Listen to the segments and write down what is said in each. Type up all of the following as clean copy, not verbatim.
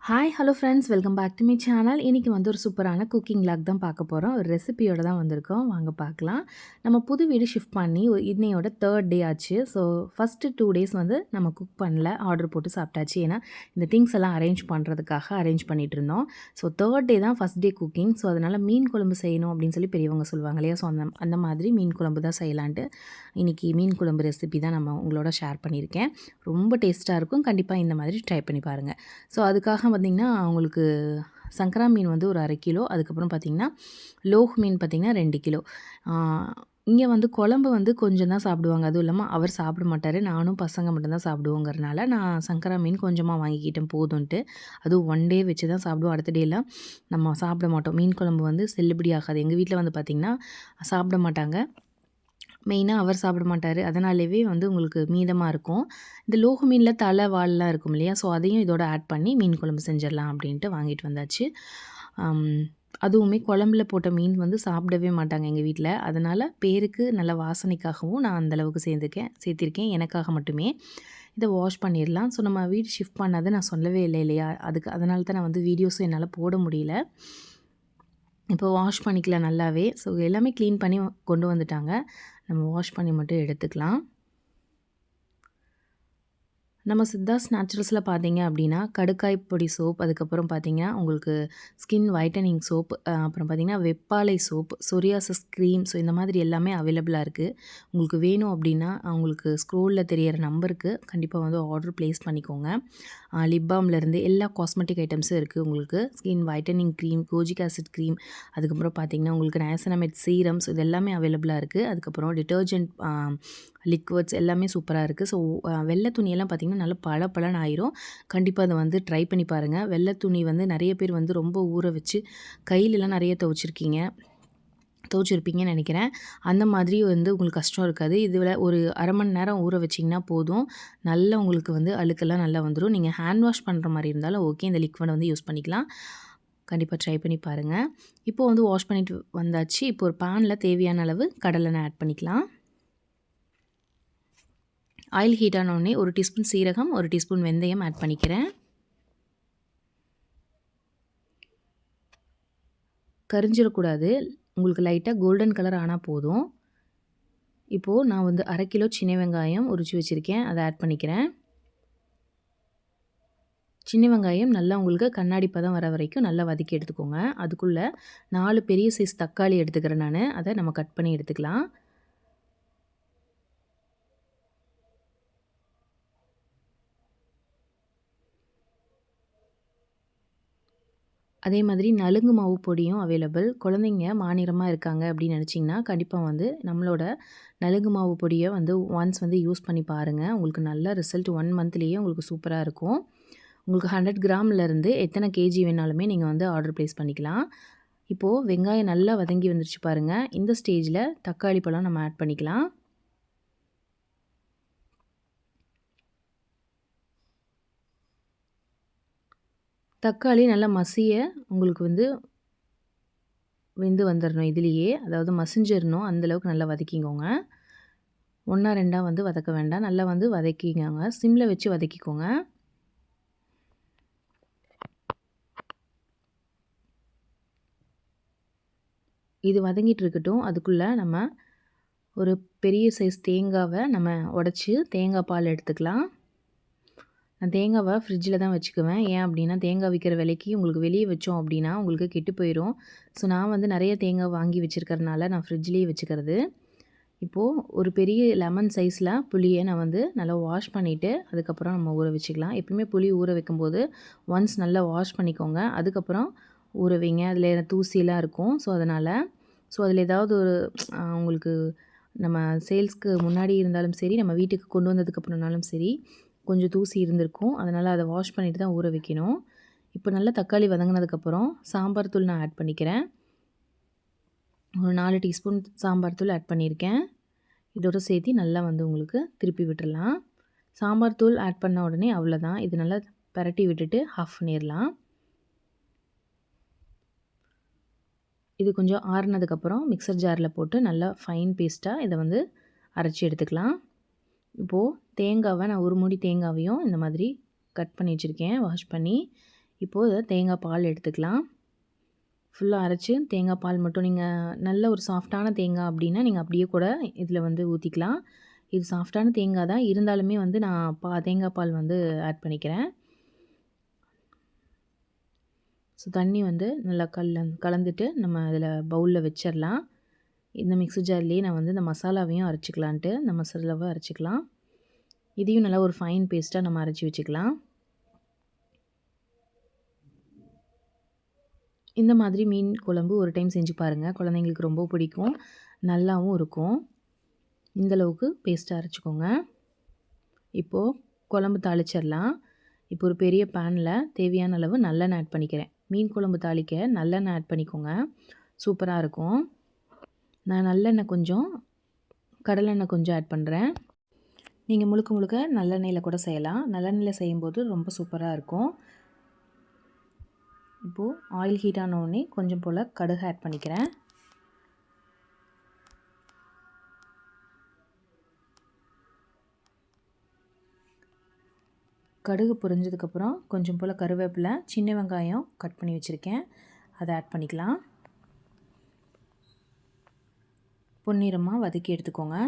Hi hello friends, welcome back to my channel. இன்றைக்கி வந்து ஒரு சூப்பரான குக்கிங் வ்ளாக் தான் பார்க்க போகிறோம். ஒரு ரெசிபியோடு தான் வந்திருக்கோம். வாங்க பார்க்கலாம். நம்ம புது வீடு ஷிஃப்ட் பண்ணி இன்னையோட 3rd டே ஆச்சு. ஸோ ஃபஸ்ட்டு 2 டேஸ் வந்து நம்ம குக் பண்ணல, ஆர்டர் போட்டு சாப்பிட்டாச்சு. ஏன்னா இந்த திங்ஸ் எல்லாம் அரேஞ்ச் பண்ணுறதுக்காக அரேஞ்ச் பண்ணிகிட்டு இருந்தோம். ஸோ 3rd டே தான் ஃபஸ்ட் டே குக்கிங். ஸோ அதனால் மீன் குழம்பு செய்யணும் அப்படின்னு சொல்லி பெரியவங்க சொல்லுவாங்க இல்லையா. ஸோ அந்த மாதிரி மீன் குழம்பு தான் செய்யலான்ட்டு இன்றைக்கி மீன் குழம்பு ரெசிபி தான் நம்ம உங்களோட ஷேர் பண்ணியிருக்கேன். ரொம்ப டேஸ்ட்டாக இருக்கும். கண்டிப்பாக இந்த மாதிரி ட்ரை பண்ணி பாருங்கள். ஸோ அதுக்காக பார்த்திங்கன்னா உங்களுக்கு சங்கரா மீன் வந்து ஒரு 1/2 கிலோ, அதுக்கப்புறம் பார்த்திங்கன்னா லோஹ் மீன் பார்த்திங்கன்னா 2 கிலோ. இங்கே வந்து குழம்பு வந்து கொஞ்சம் தான் சாப்பிடுவாங்க. அதுவும் இல்லாமல் அவர் சாப்பிட மாட்டார், நானும் பசங்க மட்டும்தான் சாப்பிடுவோங்கிறனால நான் சங்கரா மீன் கொஞ்சமாக வாங்கிக்கிட்டேன் போதும்ன்ட்டு. அதுவும் 1 டே வச்சு தான் சாப்பிடுவோம். அடுத்த டேலாம் நம்ம சாப்பிட மாட்டோம். மீன் குழம்பு வந்து செல்லுபடி ஆகாது. எங்கள் வீட்டில் வந்து பார்த்திங்கன்னா சாப்பிட மாட்டாங்க. மெயினாக அவர் சாப்பிட மாட்டார். அதனாலேயே வந்து உங்களுக்கு மீதமாக இருக்கும். இந்த லோகு மீனில் தலை வால்லாம் இருக்கும் இல்லையா. ஸோ அதையும் இதோட ஆட் பண்ணி மீன் குழம்பு செஞ்சிடலாம் அப்படின்ட்டு வாங்கிட்டு வந்தாச்சு. அதுவுமே குழம்புல போட்ட மீன் வந்து சாப்பிடவே மாட்டாங்க எங்கள் வீட்டில். அதனால் பேருக்கு நல்ல வாசனைக்காகவும் நான் அந்தளவுக்கு சேர்த்திருக்கேன் எனக்காக மட்டுமே. இதை வாஷ் பண்ணிடலாம். ஸோ நம்ம வீடு ஷிஃப்ட் பண்ணதை நான் சொல்லவே இல்லை இல்லையா. அதனால தான் நான் வந்து வீடியோஸும் என்னால் போட முடியல. இப்போ வாஷ் பண்ணிக்கலாம் நல்லாவே. ஸோ எல்லாமே க்ளீன் பண்ணி கொண்டு வந்துட்டாங்க. நம்ம வாஷ் பண்ணி மட்டும் எடுத்துக்கலாம். நம்ம சித்தாஸ் நேச்சுரல்ஸில் பார்த்தீங்க அப்படின்னா கடுக்காய் பொடி சோப், அதுக்கப்புறம் பார்த்தீங்கன்னா உங்களுக்கு ஸ்கின் வைட்டனிங் சோப், அப்புறம் பார்த்தீங்கன்னா Veppalai soap, psoriasis cream. So இந்த மாதிரி எல்லாமே அவைலபிளாக இருக்குது. உங்களுக்கு வேணும் அப்படின்னா உங்களுக்கு ஸ்க்ரோலில் தெரியிற நம்பருக்கு கண்டிப்பாக வந்து ஆர்டர் ப்ளேஸ் பண்ணிக்கோங்க. லிப் பாம்லேருந்து எல்லா காஸ்மெட்டிக் ஐட்டம்ஸும் இருக்குது. உங்களுக்கு skin whitening cream, kojic acid cream, அதுக்கப்புறம் பார்த்தீங்கன்னா உங்களுக்கு நயசனமைட் சீரம்ஸ், இது எல்லாமே அவைலபிளாக இருக்குது. அதுக்கப்புறம் டிட்டர்ஜென்ட் லிக்விட்ஸ் எல்லாமே சூப்பராக இருக்குது. ஸோ வெள்ளை துணியெல்லாம் பார்த்திங்கன்னா நல்லா பளபளன்னு ஆயிரும். கண்டிப்பாக அதை வந்து ட்ரை பண்ணி பாருங்கள். வெள்ளை துணி வந்து நிறைய பேர் வந்து ரொம்ப ஊற வச்சு கையிலலாம் நிறைய துவைச்சிருப்பீங்கன்னு நினைக்கிறேன். அந்த மாதிரி வந்து உங்களுக்கு கஷ்டம் இருக்காது. இதில் ஒரு 1/2 மணி நேரம் ஊற வச்சிங்கன்னா போதும். நல்லா உங்களுக்கு வந்து அழுக்கெல்லாம் நல்லா வந்துடும். நீங்கள் ஹேண்ட் வாஷ் பண்ணுற மாதிரி இருந்தாலும் ஓகே, இந்த லிக்விட் வந்து யூஸ் பண்ணிக்கலாம். கண்டிப்பாக ட்ரை பண்ணி பாருங்கள். இப்போது வந்து வாஷ் பண்ணிட்டு வந்தாச்சு. இப்போ ஒரு பேனில் தேவையான அளவு கடலெண்ணெய் ஆட் பண்ணிக்கலாம். ஆயில் ஹீட் ஆனோடனே 1 டீஸ்பூன் சீரகம், 1 டீஸ்பூன் வெந்தயம் ஆட் பண்ணிக்கிறேன். கரிஞ்சிடக்கூடாது. உங்களுக்கு லைட்டாக கோல்டன் கலர் ஆனால் போதும். இப்போது நான் வந்து 1/2 கிலோ சின்ன வெங்காயம் உரித்து வச்சுருக்கேன், அதை ஆட் பண்ணிக்கிறேன். சின்ன வெங்காயம் நல்லா உங்களுக்கு கண்ணாடி பதம் வர வரைக்கும் நல்லா வதக்கி எடுத்துக்கோங்க. அதுக்குள்ளே 4 பெரிய சைஸ் தக்காளி எடுத்துக்கிறேன் நான். அதை நம்ம கட் பண்ணி எடுத்துக்கலாம். அதே மாதிரி நலுங்கு மாவு பொடியும் அவைலபிள். குழந்தைங்க மாநிறமாக இருக்காங்க அப்படின்னு நினச்சிங்கன்னா கண்டிப்பாக வந்து நம்மளோட நலுங்கு மாவு பொடியை வந்து ஒன்ஸ் வந்து யூஸ் பண்ணி பாருங்கள். உங்களுக்கு நல்ல ரிசல்ட் 1 மந்த்லேயே உங்களுக்கு சூப்பராக இருக்கும். உங்களுக்கு 100 கிராம்லேருந்து எத்தனை கேஜி வேணாலுமே நீங்கள் வந்து ஆர்டர் ப்ளேஸ் பண்ணிக்கலாம். இப்போது வெங்காயம் நல்லா வதங்கி வந்துருச்சு பாருங்கள். இந்த ஸ்டேஜில் தக்காளி பழம் நம்ம ஆட் பண்ணிக்கலாம். தக்காளி நல்லா மசிய உங்களுக்கு வந்து வெந்து வந்துடணும் இதுலேயே. அதாவது மசிஞ்சிடணும், அந்தளவுக்கு நல்லா வதக்கிக்கோங்க. 1 2 வந்து வதக்க வேண்டாம். நல்லா வந்து வதக்கிக்கோங்க. சிம்மில் வச்சு வதக்கிக்கோங்க. இது வதங்கிட்டு இருக்கட்டும். அதுக்குள்ளே நம்ம ஒரு பெரிய சைஸ் தேங்காவை நம்ம உடச்சி தேங்காய் பால் எடுத்துக்கலாம். நான் தேங்காவை ஃப்ரிட்ஜில் தான் வச்சுக்குவேன். ஏன் அப்படின்னா தேங்காய் விற்கிற விலைக்கு உங்களுக்கு வெளியே வச்சோம் அப்படின்னா உங்களுக்கு கெட்டு போயிடும். ஸோ நான் வந்து நிறைய தேங்காய் வாங்கி வச்சுருக்கறனால நான் ஃப்ரிட்ஜ்லேயே வச்சுக்கிறது. இப்போது ஒரு பெரிய லெமன் சைஸில் புளியை நான் வந்து நல்லா வாஷ் பண்ணிவிட்டு அதுக்கப்புறம் நம்ம ஊற வச்சுக்கலாம். எப்பவுமே புளி ஊற வைக்கும்போது ஒன்ஸ் நல்லா வாஷ் பண்ணிக்கோங்க. அதுக்கப்புறம் ஊற வைங்க. அதில் தூசிலாம் இருக்கும். ஸோ அதில் ஏதாவது ஒரு உங்களுக்கு நம்ம சேல்ஸ்க்கு முன்னாடி இருந்தாலும் சரி, நம்ம வீட்டுக்கு கொண்டு வந்ததுக்கப்புறம்னாலும் சரி கொஞ்சம் தூசி இருந்திருக்கும். அதனால் அதை வாஷ் பண்ணிவிட்டு தான் ஊற வைக்கணும். இப்போ நல்லா தக்காளி வதங்கினதுக்கப்புறம் சாம்பார் தூள் நான் ஆட் பண்ணிக்கிறேன். ஒரு 4 டீஸ்பூன் சாம்பார் தூள் ஆட் பண்ணியிருக்கேன். இதோடு சேர்த்து நல்லா வந்து உங்களுக்கு திருப்பி விட்டுடலாம். சாம்பார் தூள் ஆட் பண்ண உடனே அவ்வளோதான். இது நல்லா பரட்டி விட்டுட்டு ஆஃப் பண்ணிடலாம். இது கொஞ்சம் ஆறுனதுக்கப்புறம் மிக்சர் ஜாரில் போட்டு நல்லா ஃபைன் பேஸ்ட்டாக இதை வந்து அரைச்சி எடுத்துக்கலாம். இப்போது தேங்காவை நான் ஒரு மூடி தேங்காவையும் இந்த மாதிரி கட் பண்ணி வச்சுருக்கேன் வாஷ் பண்ணி. இப்போது தேங்காய் பால் எடுத்துக்கலாம். ஃபுல்லாக அரைச்சி தேங்காய் பால் மட்டும் நீங்கள் நல்ல ஒரு சாஃப்டான தேங்காய் அப்படின்னா நீங்கள் அப்படியே கூட இதில் வந்து ஊற்றிக்கலாம். இது சாஃப்டான தேங்காய் தான் இருந்தாலுமே வந்து நான் தேங்காய் பால் வந்து ஆட் பண்ணிக்கிறேன். ஸோ தண்ணி வந்து நல்லா கலந்துட்டு நம்ம அதில் பவுலில் வச்சிடலாம். இந்த மிக்ஸி ஜார்லேயே நான் வந்து இந்த மசாலாவையும் அரைச்சிக்கலான்ட்டு இந்த மசாலாவை அரைச்சிக்கலாம். இதையும் நல்லா ஒரு ஃபைன் பேஸ்ட்டாக நம்ம அரைச்சி வச்சுக்கலாம். இந்த மாதிரி மீன் குழம்பு ஒரு டைம் செஞ்சு பாருங்கள். குழந்தைங்களுக்கு ரொம்ப பிடிக்கும், நல்லாவும் இருக்கும். இந்தளவுக்கு பேஸ்ட்டாக அரைச்சிக்கோங்க. இப்போது குழம்பு தாளிச்சிடலாம். இப்போ ஒரு பெரிய பேனில் தேவையான அளவு நல்லெண்ணெய் ஆட் பண்ணிக்கிறேன். மீன் குழம்பு தாளிக்க நல்லெண்ணெய் ஆட் பண்ணிக்கோங்க, சூப்பராக இருக்கும். நான் நல்லெண்ணெய் கொஞ்சம் கடலெண்ணெய் கொஞ்சம் ஆட் பண்ணுறேன். நீங்கள் முழுக்க முழுக்க நல்லெண்ணெயில் கூட செய்யலாம். நல்லெண்ணெயில் செய்யும்போது ரொம்ப சூப்பராக இருக்கும். இப்போது ஆயில் ஹீட் ஆன உடனே கொஞ்சம் போல் கடுகு ஆட் பண்ணிக்கிறேன். கடுகு பொரிஞ்சதுக்கப்புறம் கொஞ்சம் போல் கருவேப்பிலை, சின்ன வெங்காயம் கட் பண்ணி வச்சுருக்கேன், அதை ஆட் பண்ணிக்கலாம். பொன்னிறமாக வதக்கி எடுத்துக்கோங்க.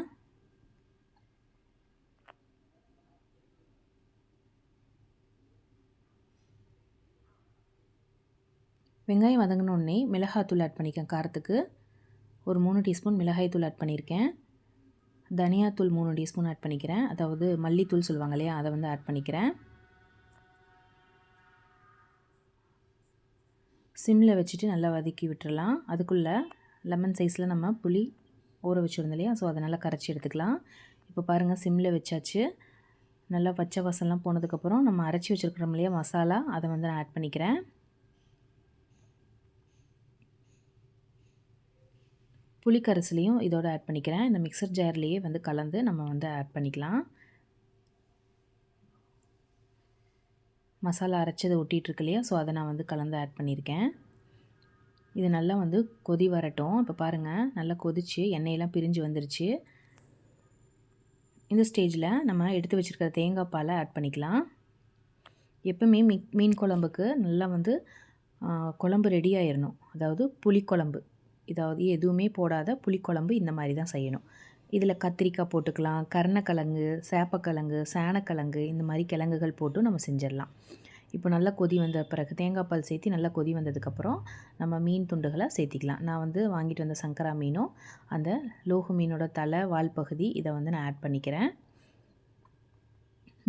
வெங்காயம் வதங்கினோடனே மிளகாய்த்தூள் ஆட் பண்ணிக்கேன். காரத்துக்கு ஒரு 3 டீஸ்பூன் மிளகாய்த்தூள் ஆட் பண்ணியிருக்கேன். தனியாத்தூள் 3 டீஸ்பூன் ஆட் பண்ணிக்கிறேன். அதாவது மல்லித்தூள் சொல்லுவாங்க இல்லையா, அதை வந்து ஆட் பண்ணிக்கிறேன். சிம்மில் வச்சுட்டு நல்லா வதக்கி விட்டுறலாம். அதுக்குள்ளே லெமன் சைஸில் நம்ம புளி ஊற வச்சுருந்தோம் இல்லையா, ஸோ அதை நல்லா கரைச்சி எடுத்துக்கலாம். இப்போ பாருங்கள், சிம்மில் வச்சாச்சு. நல்லா பச்சை வாசம்லாம் போனதுக்கப்புறம் நம்ம அரைச்சி வச்சுருக்கிறோம் இல்லையா மசாலா, அதை வந்து நான் ஆட் பண்ணிக்கிறேன். புளி கரைசலையும் இதோட ஆட் பண்ணிக்கிறேன். இந்த மிக்சர் ஜார்லேயே வந்து கலந்து நம்ம வந்து ஆட் பண்ணிக்கலாம். மசாலா அரைச்சதை ஒட்டிகிட்ருக்கு இல்லையா, ஸோ அதை நான் வந்து கலந்து ஆட் பண்ணியிருக்கேன். இது நல்லா வந்து கொதி வரட்டும். இப்போ பாருங்கள், நல்லா கொதித்து எண்ணெயெல்லாம் பிரிஞ்சு வந்துருச்சு. இந்த ஸ்டேஜில் நம்ம எடுத்து வச்சுருக்கிற தேங்காய் பாலை ஆட் பண்ணிக்கலாம். எப்பவுமே மீன் குழம்புக்கு நல்லா வந்து குழம்பு ரெடி ஆயிடணும். அதாவது புளிக்குழம்பு, இதாவது எதுவுமே போடாத புளிக்குழம்பு இந்த மாதிரி தான் செய்யணும். இதில் கத்திரிக்காய் போட்டுக்கலாம், கருணக்கிழங்கு, சேப்பக்கிழங்கு, சேனக்கிழங்கு, இந்த மாதிரி கிழங்குகள் போட்டு நம்ம செஞ்சிடலாம். இப்போ நல்லா கொதி வந்த பிறகு தேங்காய் பால் சேர்த்து நல்லா கொதி வந்ததுக்கப்புறம் நம்ம மீன் துண்டுகளை சேர்த்திக்கலாம். நான் வந்து வாங்கிட்டு வந்த சங்கரா மீனும் அந்த லோகு மீனோட தலை, வால் பகுதி, இதை வந்து நான் ஆட் பண்ணிக்கிறேன்.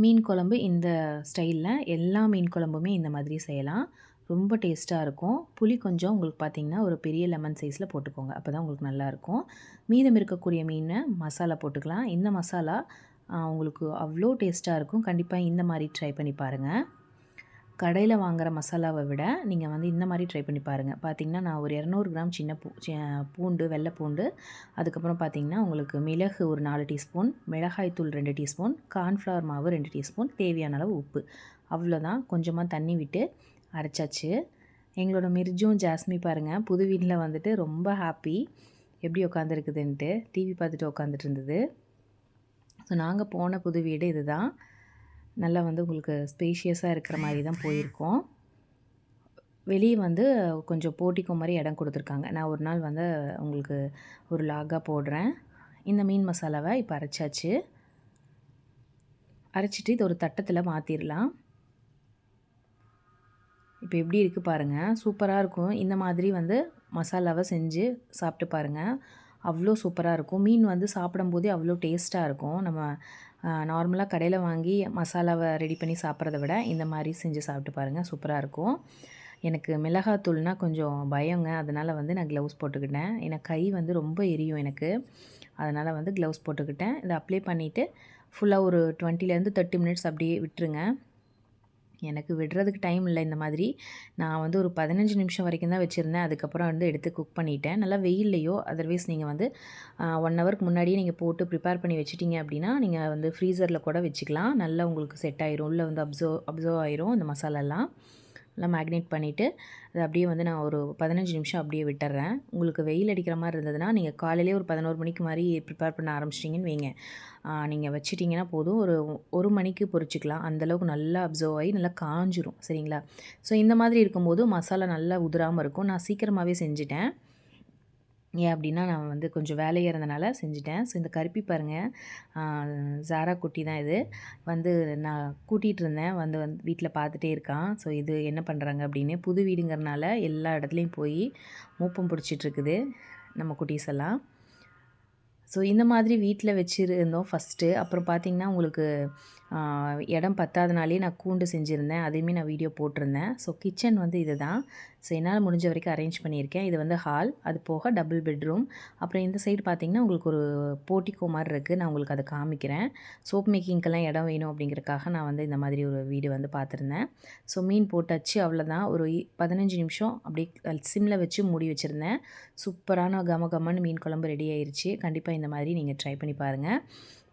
மீன் குழம்பு இந்த ஸ்டைலில் எல்லா மீன் குழம்புமே இந்த மாதிரி செய்யலாம், ரொம்ப டேஸ்ட்டாக இருக்கும். புளி கொஞ்சம் உங்களுக்கு பார்த்திங்கன்னா ஒரு பெரிய லெமன் சைஸில் போட்டுக்கோங்க, அப்போ தான் உங்களுக்கு நல்லாயிருக்கும். மீதம் இருக்கக்கூடிய மீனை மசாலா போட்டுக்கலாம். இந்த மசாலா உங்களுக்கு அவ்வளோ டேஸ்ட்டாக இருக்கும். கண்டிப்பாக இந்த மாதிரி ட்ரை பண்ணி பாருங்கள். கடையில் வாங்குகிற மசாலாவை விட நீங்கள் வந்து இந்த மாதிரி ட்ரை பண்ணி பாருங்கள். பார்த்திங்கன்னா நான் ஒரு 200 கிராம் சின்ன பூண்டு, வெள்ளை பூண்டு, அதுக்கப்புறம் பார்த்திங்கன்னா உங்களுக்கு மிளகு ஒரு 4 டீஸ்பூன், மிளகாய்த்தூள் 2 டீஸ்பூன், கார்ன்ஃப்ளவர் மாவு 2 டீஸ்பூன், தேவையான அளவு உப்பு, அவ்வளோதான். கொஞ்சமாக தண்ணி விட்டு அரைச்சாச்சு. எங்களோட மிர்ஜும் ஜாஸ்மி பாருங்கள், புது வீட்டில் வந்துட்டு ரொம்ப ஹாப்பி, எப்படி உட்காந்துருக்குதுன்ட்டு டிவி பார்த்துட்டு உட்காந்துட்டு இருந்தது. ஸோ நாங்கள் போன புது வீடு இது தான். நல்லா வந்து உங்களுக்கு ஸ்பேஷியஸாக இருக்கிற மாதிரி தான் போயிருக்கோம். வெளியே வந்து கொஞ்சம் போர்ட்டிகோ மாதிரி இடம் கொடுத்துருக்காங்க. நான் ஒரு நாள் வந்து உங்களுக்கு ஒரு லாகாக போடுறேன். இந்த மீன் மசாலாவை இப்போ அரைச்சாச்சு. அரைச்சிட்டு இது ஒரு தட்டத்தில் மாற்றிடலாம். இப்போ எப்படி இருக்குது பாருங்கள், சூப்பராக இருக்கும். இந்த மாதிரி வந்து மசாலாவை செஞ்சு சாப்பிட்டு பாருங்கள், அவ்வளோ சூப்பராக இருக்கும். மீன் வந்து சாப்பிடும்போதே அவ்வளோ டேஸ்ட்டாக இருக்கும். நம்ம நார்மலாக கடையில் வாங்கி மசாலாவை ரெடி பண்ணி சாப்பிட்றத விட இந்த மாதிரி செஞ்சு சாப்பிட்டு பாருங்கள், சூப்பராக இருக்கும். எனக்கு மிளகாத்தூள்னால் கொஞ்சம் பயங்க, அதனால் வந்து நான் க்ளவுஸ் போட்டுக்கிட்டேன். ஏன்னா கை வந்து ரொம்ப எரியும் எனக்கு, அதனால் வந்து க்ளவுஸ் போட்டுக்கிட்டேன். இதை அப்ளை பண்ணிவிட்டு ஃபுல்லாக ஒரு 20 to 30 மினிட்ஸ் அப்படியே விட்டுருங்க. எனக்கு விடுறதுக்கு டைம் இல்லை. இந்த மாதிரி நான் வந்து ஒரு 15 நிமிஷம் வரைக்கும் தான் வச்சுருந்தேன். அதுக்கப்புறம் வந்து எடுத்து குக் பண்ணிட்டேன். நல்லா வெயில்லையோ, அதர்வைஸ் நீங்கள் வந்து 1 ஹவருக்கு முன்னாடியே நீங்கள் போட்டு ப்ரிப்பேர் பண்ணி வச்சுட்டிங்க அப்படின்னா நீங்கள் வந்து ஃப்ரீசரில் கூட வச்சுக்கலாம். நல்லா உங்களுக்கு செட் ஆயிரும், உள்ளே வந்து அப்சர்வ் ஆயிரும் இந்த மசாலாலாம். நல்லா மேக்னேட் பண்ணிவிட்டு அதை அப்படியே வந்து நான் ஒரு 15 நிமிஷம் அப்படியே விட்டுறேன். உங்களுக்கு வெயில் அடிக்கிற மாதிரி இருந்ததுன்னா நீங்கள் காலையிலேயே ஒரு 11 மணிக்கு மாதிரி ப்ரிப்பேர் பண்ண ஆரம்பிச்சிட்டிங்கன்னு வைங்க, நீங்கள் வச்சிட்டிங்கன்னா போதும், ஒரு 1 மணிக்கு பொரிச்சிக்கலாம். அந்தளவுக்கு நல்லா அப்சர்வ் ஆகி நல்லா காஞ்சிரும். சரிங்களா? ஸோ இந்த மாதிரி இருக்கும்போது மசாலா நல்லா உதிராமல் இருக்கும். நான் சீக்கிரமாகவே செஞ்சுட்டேன். ஏன் அப்படின்னா நான் வந்து கொஞ்சம் வேலையாக இருந்தனால செஞ்சுட்டேன். ஸோ இந்த கருப்பி பாருங்கள், ஜாரா குட்டி தான் இது. வந்து நான் கூட்டிகிட்டு இருந்தேன், வந்து வீட்டில் பார்த்துட்டே இருக்கான். ஸோ இது என்ன பண்ணுறாங்க அப்படின்னு. புது வீடுங்கிறனால எல்லா இடத்துலையும் போய் மூப்பம் பிடிச்சிட்ருக்குது நம்ம குட்டீஸ் எல்லாம். ஸோ இந்த மாதிரி வீட்டில் வச்சுருந்தோம் ஃபஸ்ட்டு. அப்புறம் பார்த்திங்கன்னா உங்களுக்கு இடம் பத்தாதனாலே நான் கூண்டு செஞ்சுருந்தேன். அதையுமே நான் வீடியோ போட்டிருந்தேன். ஸோ கிச்சன் வந்து இது தான். ஸோ என்னால் முடிஞ்ச வரைக்கும் அரேஞ்ச் பண்ணியிருக்கேன். இது வந்து ஹால், அது போக டபுள் பெட்ரூம். அப்புறம் இந்த சைடு பார்த்திங்கன்னா உங்களுக்கு ஒரு போர்ட்டிகோ மாதிரி இருக்குது. நான் உங்களுக்கு அதை காமிக்கிறேன். சோப் மேக்கிங்க்கெல்லாம் இடம் வேணும் அப்படிங்கிறக்காக நான் வந்து இந்த மாதிரி ஒரு வீடு வந்து பார்த்துருந்தேன். ஸோ மீன் போட்டாச்சு, அவ்வளோதான். ஒரு 15 நிமிஷம் அப்படியே சிம்மில் வச்சு மூடி வச்சுருந்தேன். சூப்பரான கமகமன்னு மீன் குழம்பு ரெடி ஆயிடுச்சு. கண்டிப்பாக இந்த மாதிரி நீங்கள் ட்ரை பண்ணி பாருங்கள்.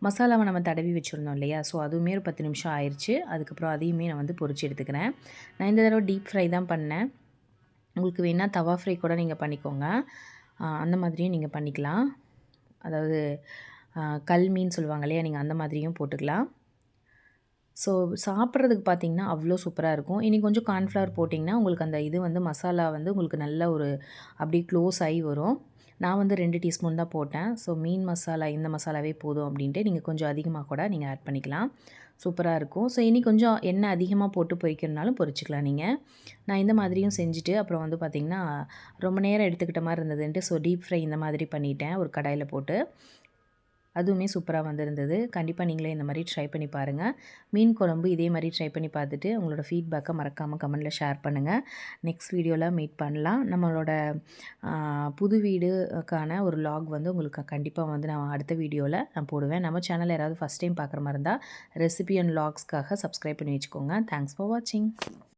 மசாலாவை நம்ம தடவி வச்சுருந்தோம் இல்லையா, ஸோ அதுவுமே ஒரு 10 நிமிஷம் ஆயிடுச்சு. அதுக்கப்புறம் அதையுமே நான் வந்து பொரிச்சு எடுத்துக்கிறேன். நான் இந்த தடவை டீப் ஃப்ரை தான் பண்ணேன். உங்களுக்கு வேணால் தவா ஃப்ரை கூட நீங்கள் பண்ணிக்கோங்க. அந்த மாதிரியும் நீங்கள் பண்ணிக்கலாம். அதாவது கல் மீன் சொல்லுவாங்க இல்லையா, நீங்கள் அந்த மாதிரியும் போட்டுக்கலாம். ஸோ சாப்பிட்றதுக்கு பார்த்திங்கன்னா அவ்வளோ சூப்பராக இருக்கும். இனி கொஞ்சம் கார்ன்ஃப்ளவர் போட்டிங்கன்னா உங்களுக்கு அந்த இது வந்து மசாலா வந்து உங்களுக்கு நல்ல ஒரு அப்படியே க்ளோஸ் ஆகி வரும். நான் வந்து 2 டீஸ்பூன் தான் போட்டேன். ஸோ மீன் மசாலா இந்த மசாலாவே போதும் அப்படின்ட்டு நீங்கள் கொஞ்சம் அதிகமாக கூட நீங்கள் ஆட் பண்ணிக்கலாம். சூப்பராக இருக்கும். ஸோ இனி கொஞ்சம் எண்ணெய் அதிகமாக போட்டு பொரிக்கணுனாலும் பொரிச்சிக்கலாம் நீங்கள். நான் இந்த மாதிரியும் செஞ்சுட்டு அப்புறம் வந்து பார்த்திங்கன்னா ரொம்ப நேரம் எடுத்துக்கிட்ட மாதிரி இருந்ததுன்ட்டு ஸோ டீப் ஃப்ரை இந்த மாதிரி பண்ணிட்டேன் ஒரு கடாயில் போட்டு. அதுவுமே சூப்பராக வந்திருந்தது. கண்டிப்பாக நீங்களே இந்த மாதிரி ட்ரை பண்ணி பாருங்கள். மீன் குழம்பு இதே மாதிரி ட்ரை பண்ணி பார்த்துட்டு உங்களோட ஃபீட்பேக்கை மறக்காமல் கமெண்ட்டில் ஷேர் பண்ணுங்கள். நெக்ஸ்ட் வீடியோவில் மீட் பண்ணலாம். நம்மளோட புது வீடுக்கான ஒரு லாக் வந்து உங்களுக்கு கண்டிப்பாக வந்து நான் அடுத்த வீடியோவில் நான் போடுவேன். நம்ம சேனலில் யாராவது ஃபஸ்ட் டைம் பார்க்குற மாதிரி இருந்தால் ரெசிபி அண்ட் லாக்ஸ்க்காக சப்ஸ்கிரைப் பண்ணி வச்சுக்கோங்க. தேங்க்ஸ் ஃபார் வாட்சிங்.